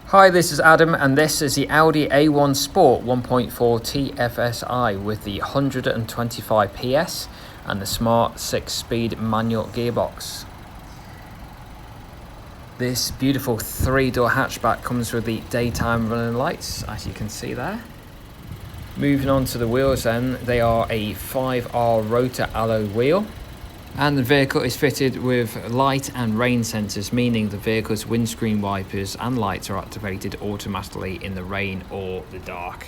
Hi, this is Adam, and this is the Audi A1 Sport 1.4 TFSI with the 125 PS and the smart 6-speed manual gearbox. This beautiful 3-door hatchback comes with the daytime running lights, as you can see there. Moving on to the wheels then, they are a 5R rotor alloy wheel. And the vehicle is fitted with light and rain sensors, meaning the vehicle's windscreen wipers and lights are activated automatically in the rain or the dark.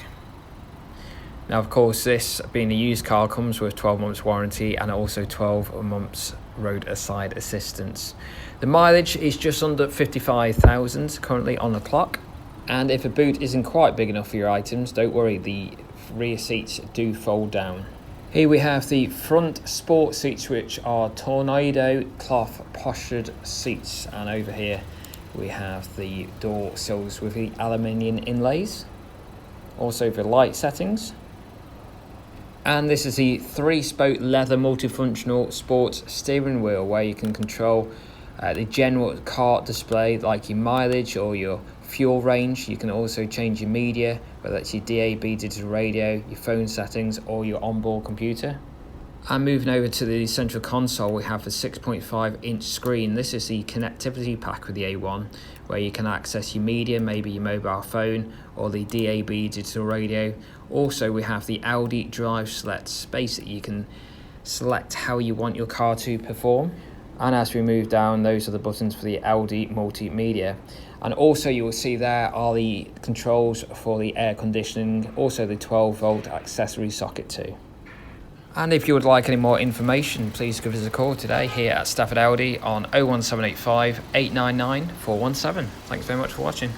Now, of course, this being a used car comes with 12 months warranty and also 12 months roadside assistance. The mileage is just under 55,000 currently on the clock. And if a boot isn't quite big enough for your items, don't worry, the rear seats do fold down. Here we have the front sport seats, which are tornado cloth postured seats, and over here we have the door sills with the aluminium inlays, also the light settings. And this is the 3-spoke leather multifunctional sports steering wheel, where you can control the general car display like your mileage or your fuel range. You can also change your media, whether it's your DAB digital radio, your phone settings or your onboard computer. And moving over to the central console, we have a 6.5-inch screen. This is the connectivity pack with the A1, where you can access your media, maybe your mobile phone or the DAB digital radio. Also, we have the Audi Drive Select space that you can select how you want your car to perform. And as we move down, those are the buttons for the Audi multimedia. And also you will see there are the controls for the air conditioning, also the 12-volt accessory socket too. And if you would like any more information, please give us a call today here at Stafford Audi on 01785 899 417. Thanks very much for watching.